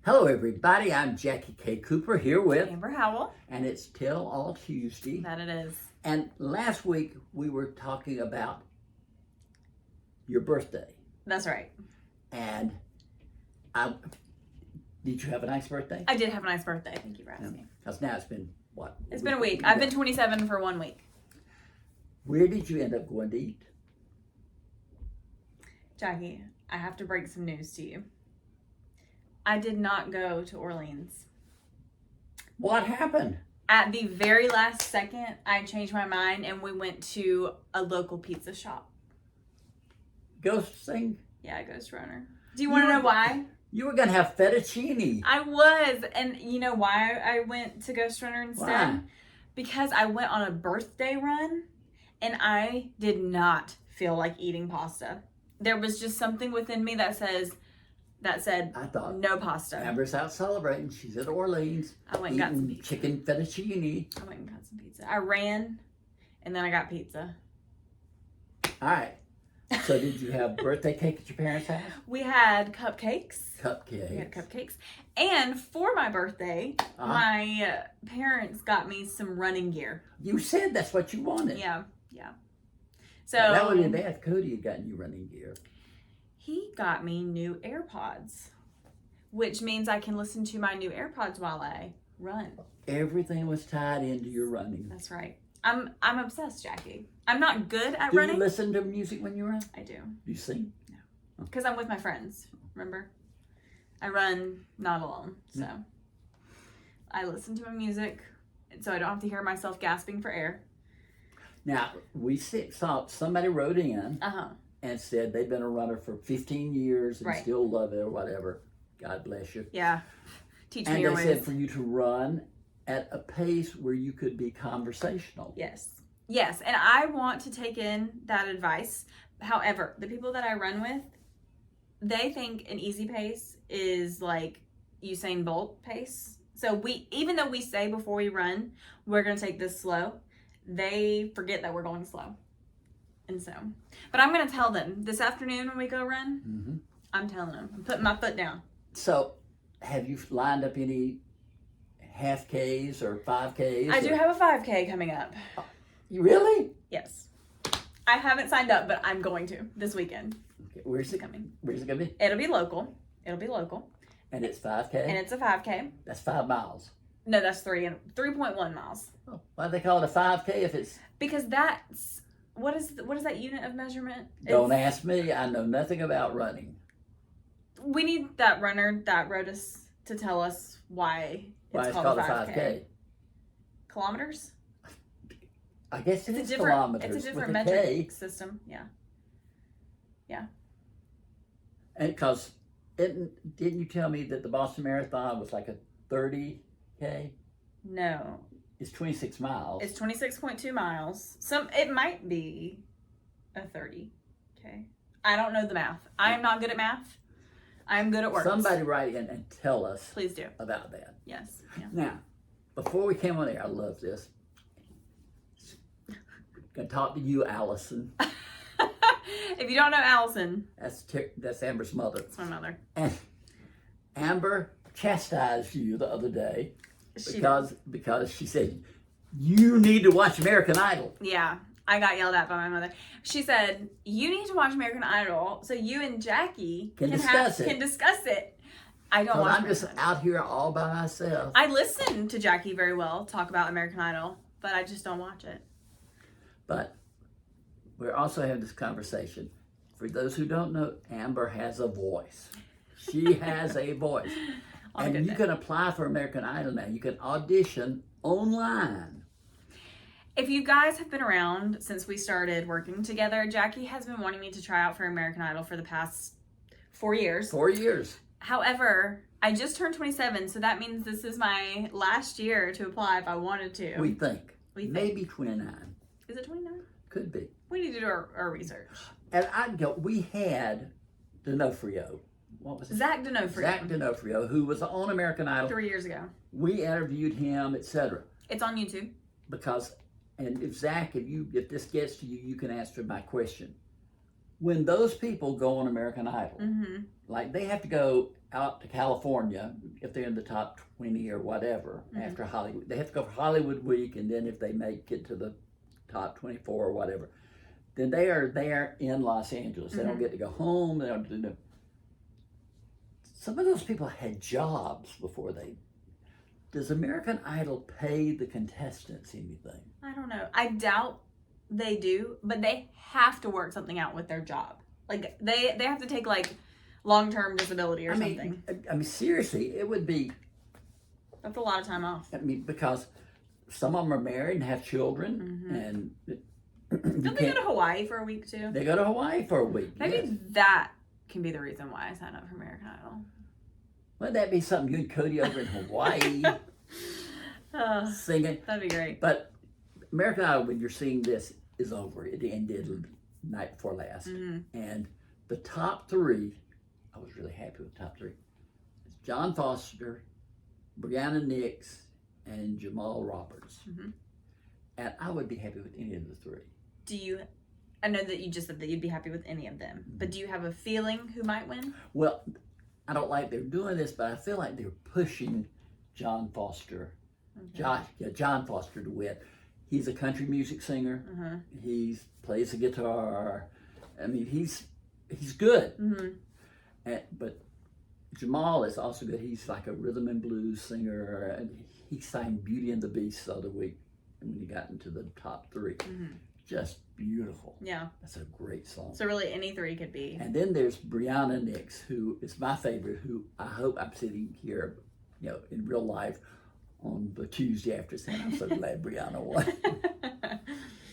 Hello, everybody. I'm Jackie K. Cooper here with Amber Howell. And it's Tell All Tuesday. That it is. And last week we were talking about your birthday. That's right. And did you have a nice birthday? I did have a nice birthday. Thank you for asking. Because now it's been what? It's been a week. I've been 27 for 1 week. Where did you end up going to eat? Jackie, I have to break some news to you. I did not go to Orleans. What happened? At the very last second, I changed my mind and we went to a local pizza shop. Ghost thing? Yeah, Ghost Runner. Do you want to know why? You were going to have fettuccine. I was. And you know why I went to Ghost Runner instead? Why? Because I went on a birthday run and I did not feel like eating pasta. There was just something within me that said, I thought, no pasta. Amber's out celebrating. She's at Orleans. I went and got some pizza. Chicken fettuccine. I went and got some pizza. I ran and then I got pizza. All right. So did you have birthday cake at your parents' house? We had cupcakes. Cupcakes. We had cupcakes. And for my birthday, my parents got me some running gear. You said that's what you wanted. Yeah. So that would have been bad. Cody had gotten you running gear. He got me new AirPods, which means I can listen to my new AirPods while I run. Everything was tied into your running. That's right. I'm obsessed, Jackie. I'm not good at Do running. you listen to music when you run? I do. Do you sing? No. Because I'm with my friends, remember? I run not alone, so I listen to my music so I don't have to hear myself gasping for air. Now, we saw somebody wrote in Uh-huh. and said they've been a runner for 15 years and Right. still love it or whatever. God bless you. Yeah. Teach me And your they ways. said for you to run at a pace where you could be conversational. Yes, and I want to take in that advice. However, the people that I run with, they think an easy pace is like Usain Bolt pace. So even though we say before we run, we're going to take this slow, they forget that we're going slow. And so, but I'm going to tell them this afternoon when we go run, I'm telling them, I'm putting my foot down. So, have you lined up any half Ks or 5Ks? I do have a 5K coming up. You really? Yes. I haven't signed up, but I'm going to this weekend. Okay. Where's it coming? Where's it going to be? It'll be local. And it's 5K? And it's a 5K. That's 5 miles. No, that's 3.1 miles. Oh, why do they call it a 5K if it's... Because that's, what is that unit of measurement? Don't ask me. I know nothing about running. We need that runner that wrote us to tell us why it's called a 5K. Kilometers? I guess it's different kilometers. It's a different with a metric K. system. Yeah. And because didn't you tell me that the Boston Marathon was like a 30K? No. It's 26 miles. It's 26.2 miles. It might be a 30K. I don't know the math. I am not good at math. I'm good at words. Somebody write in and tell us. Please do. About that. Yes. Yeah. Now, before we came on air, I love this. Gonna talk to you, Allison. If you don't know Allison, That's Amber's mother. that's my mother. And Amber chastised you the other day because she said you need to watch American Idol. Yeah, I got yelled at by my mother. She said, you need to watch American Idol so you and Jackie can discuss it. I don't watch I'm just out here all by myself. I listen to Jackie very well talk about American Idol, but I just don't watch it. But we're also having this conversation. For those who don't know, Amber has a voice. She has a voice. And you can apply for American Idol now. You can audition online. If you guys have been around since we started working together, Jackie has been wanting me to try out for American Idol for the past 4 years. 4 years. However, I just turned 27, so that means this is my last year to apply if I wanted to. We think. Maybe 29. Is it 29? Could be. We need to do our research. And we had D'Onofrio. What was it? Zach D'Onofrio, who was on American Idol 3 years ago. We interviewed him, etc. It's on YouTube. And if Zach, if this gets to you, you can answer my question. when those people go on American Idol, Mm-hmm. like they have to go out to California if they're in the top 20 or whatever after Hollywood. They have to go for Hollywood week, and then if they make it to the top 24 or whatever, then they are there in Los Angeles. They don't get to go home. They don't do. Some of those people had jobs before they. Does American Idol pay the contestants anything? I don't know. I doubt they do, but they have to work something out with their job. Like they have to take like long-term disability or something. I mean, seriously, it would be. That's a lot of time off. I mean, because some of them are married and have children, and Don't they go to Hawaii for a week too? they go to Hawaii for a week. Maybe yes. that can be the reason why I signed up for American Idol. Wouldn't that be something you and Cody over in Hawaii singing? That'd be great. But American Idol, when you're seeing this, is over. It ended the night before last. And the top three, I was really happy with the top three. It's John Foster, Brianna Nix, and Jamal Roberts. And I would be happy with any of the three. I know that you just said that you'd be happy with any of them, but do you have a feeling who might win? Well, I don't like they're doing this, but I feel like they're pushing John Foster, John Foster to win. He's a country music singer. He plays the guitar. I mean, he's good. But Jamal is also good. He's like a rhythm and blues singer, and he sang "Beauty and the Beast" the other week when he got into the top three. Just beautiful. Yeah. That's a great song. So really any three could be. And then there's Brianna Nix, who is my favorite, who I hope I'm sitting here, in real life on the Tuesday after saying I'm so glad Brianna won.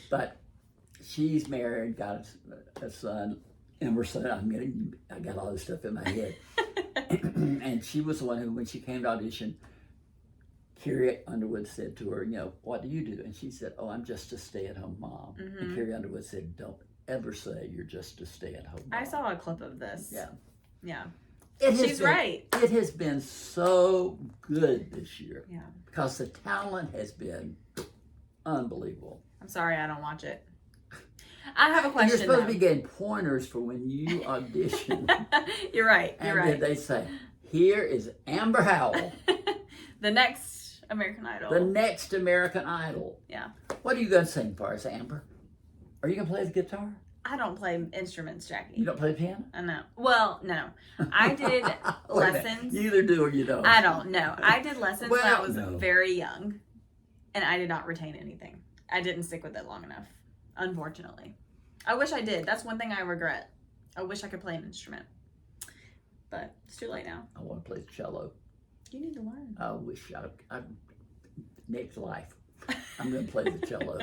But she's married, got a son, Emerson. I got all this stuff in my head. And she was the one who, when she came to audition, Carrie Underwood said to her, what do you do? And she said, I'm just a stay-at-home mom. And Carrie Underwood said, don't ever say you're just a stay-at-home mom. I saw a clip of this. Yeah. She's right. It has been so good this year. Yeah. Because the talent has been unbelievable. I'm sorry I don't watch it. I have a question. You're supposed to be getting pointers for when you audition. You're right. And then they say, here is Amber Howell. The next American Idol. The next American Idol. Yeah. What are you going to sing for us, Amber? Are you going to play the guitar? I don't play instruments, Jackie. You don't play the piano? No. Well, no. I did lessons. You either do or you don't. I don't know. I did lessons when I was no. very young, and I did not retain anything. I didn't stick with it long enough, unfortunately. I wish I did. That's one thing I regret. I wish I could play an instrument. But it's too late now. I want to play the cello. You need to learn. I wish I next life, I'm going to play the cello.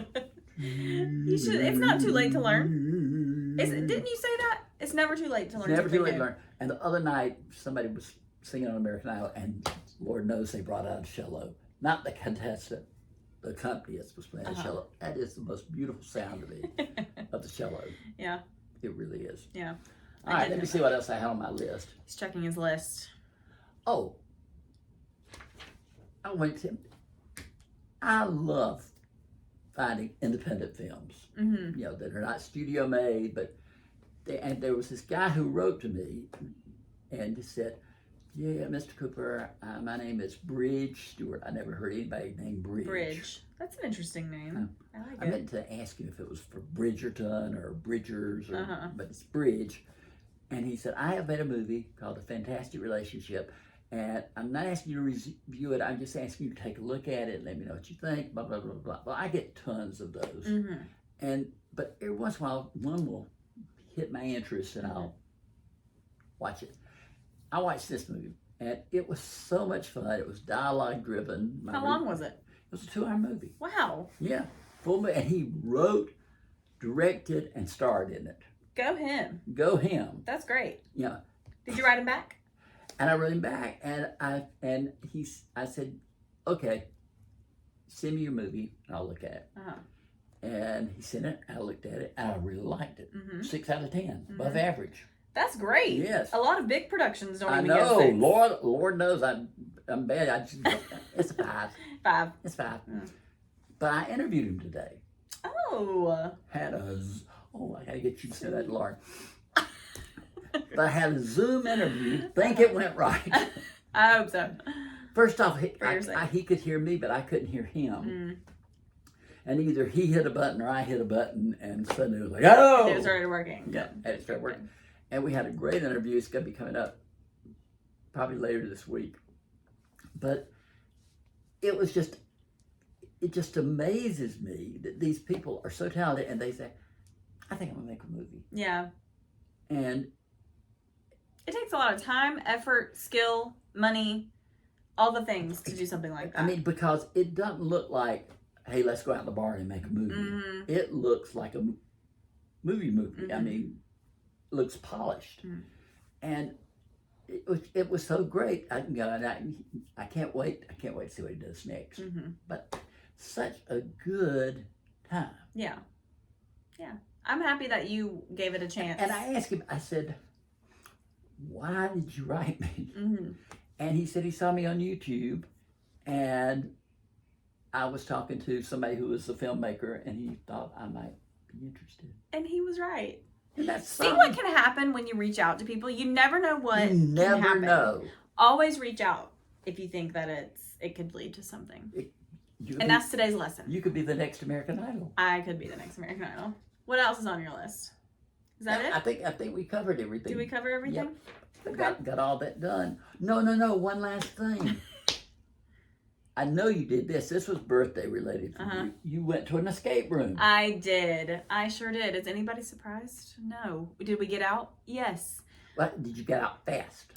You should. It's not too late to learn. Didn't you say that? It's never too late to learn. It's never too late to learn. And the other night, somebody was singing on American Idol, and Lord knows they brought out a cello. Not the contestant, the company was playing the cello. That is the most beautiful sound to me of the cello. Yeah. It really is. Yeah. All right, let me see what else I have on my list. He's checking his list. Oh, I love finding independent films, that are not studio made, but there was this guy who wrote to me and he said, yeah, Mr. Cooper, my name is Bridge Stewart. I never heard anybody named Bridge. Bridge. That's an interesting name. I like it. I meant to ask you if it was for Bridgerton or Bridgers, but it's Bridge. And he said, I have made a movie called A Fantastic Relationship, and I'm not asking you to review it. I'm just asking you to take a look at it and let me know what you think, blah, blah, blah, blah. Well, I get tons of those. But every once in a while, one will hit my interest and I'll watch it. I watched this movie, and it was so much fun. It was dialogue driven. How long was it? It was a 2-hour movie. Wow. Yeah. Full movie. And he wrote, directed, and starred in it. Go him. Go him. That's great. Yeah. Did you write him back? And I wrote him back, and I said, okay, send me your movie, and I'll look at it. And he sent it, I looked at it, and I really liked it. 6 out of 10, above average. That's great. Yes. A lot of big productions don't even get 6. I know. Lord knows I'm bad. It's a 5. 5. It's 5. But I interviewed him today. Oh. Had a Oh, I gotta get you to say that, Lauren. But I had a Zoom interview. Think it went right. I hope so. First off, For your he could hear me, but I couldn't hear him. Mm. And either he hit a button or I hit a button, and suddenly it was like, oh! It started working. Yeah, and it started working. And we had a great interview. It's going to be coming up probably later this week. But it just amazes me that these people are so talented, and they say, I think I'm going to make a movie. Yeah. And it takes a lot of time, effort, skill, money, all the things to do something like that. I mean, because it doesn't look like, hey, let's go out in the barn and make a movie. Mm-hmm. It looks like a movie. Mm-hmm. I mean, looks polished. Mm-hmm. And it was so great. I can't wait. I can't wait to see what he does next. Mm-hmm. But such a good time. Yeah. Yeah. I'm happy that you gave it a chance. And I asked him, I said, why did you write me? Mm-hmm. And he said he saw me on YouTube, and I was talking to somebody who was a filmmaker, and he thought I might be interested. And he was right. And that's See what can happen when you reach out to people. You never know what you never can happen. know. Always reach out if you think that it could lead to something. And that's today's lesson. You could be the next American Idol. I could be the next American Idol. What else is on your list? Is that it? I think we covered everything. Did we cover everything? Yep. Okay. Got all that done. No. One last thing. I know you did this. This was birthday related for you. You went to an escape room. I did. I sure did. Is anybody surprised? No. Did we get out? Yes. What? Did you get out fast?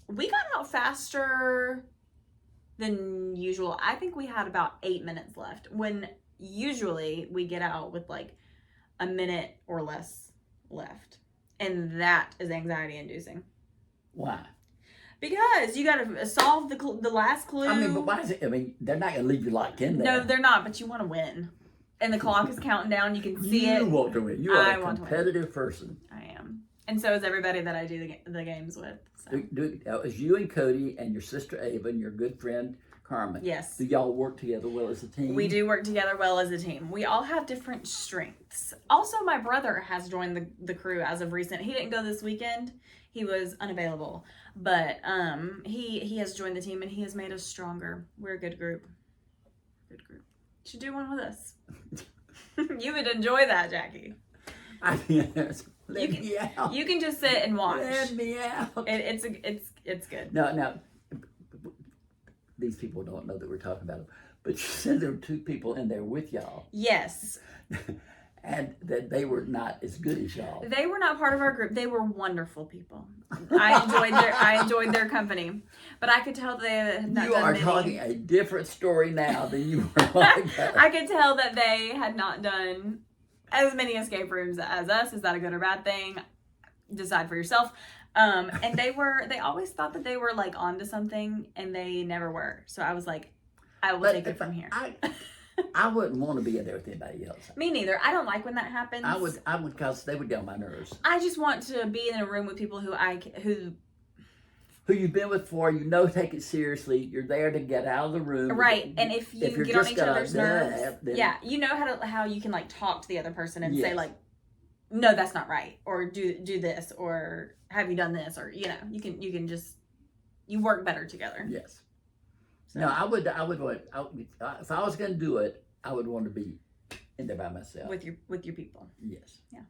We got out faster than usual. I think we had about 8 minutes left. When usually we get out with like a minute or less left. And that is anxiety inducing. Why? Because you got to solve the last clue. I mean, but why is it? I mean, they're not going to leave you locked in there. No, they're not, but you want to win. And the clock is counting down. You can see it. You want to win. You are a competitive person. I am. And so is everybody that I do the games with. So. It was you and Cody and your sister Ava and your good friend Carmen. Yes. Do y'all work together well as a team? We do work together well as a team. We all have different strengths. Also, my brother has joined the crew as of recent. He didn't go this weekend. He was unavailable. But he has joined the team, and he has made us stronger. We're a good group. Good group. You should do one with us. You would enjoy that, Jackie. I mean, let me out. You can just sit and watch. Let me out. It's good. Now, these people don't know that we're talking about them, but you said there were two people in there with y'all. Yes. And that they were not as good as y'all. They were not part of our group. They were wonderful people. I enjoyed their company, but I could tell they had not You done are many. talking a different story now than you were like that. I could tell that they had not done as many escape rooms as us. Is that a good or bad thing? Decide for yourself. And they always thought that they were like onto something, and they never were. So I was like, I will take it from here. I wouldn't want to be in there with anybody else. Me neither. I don't like when that happens. I would because they would get on my nerves. I just want to be in a room with people who you've been with before, take it seriously. You're there to get out of the room. Right. And if you get on each other's nerves, then, yeah, you know how you can like talk to the other person and say like, no, that's not right, or do this, or have you done this, or you can just work better together. Yes. So. No, I would want. If I was going to do it, I would want to be in there by myself with your people. Yes. Yeah.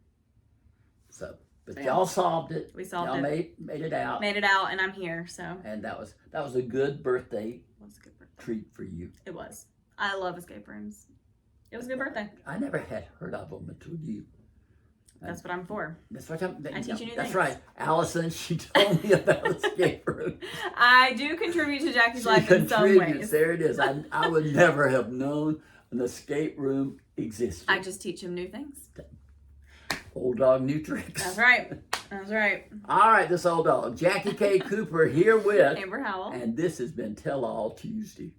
So, but y'all solved it. We solved y'all it. Made it out. Made it out, and I'm here. So. And that was a good birthday. It was a good birthday treat for you. It was. I love escape rooms. It was a good birthday. I never had heard of them until you. That's what I'm for. That's what I teach you new things. That's right. Allison, she told me about escape rooms. I do contribute to Jackie's life in some ways. There it is. I would never have known an escape room existed. I just teach him new things. Old dog, new tricks. That's right. That's right. All right, this old dog. Jackie K. Cooper here with Amber Howell. And this has been Tell All Tuesday.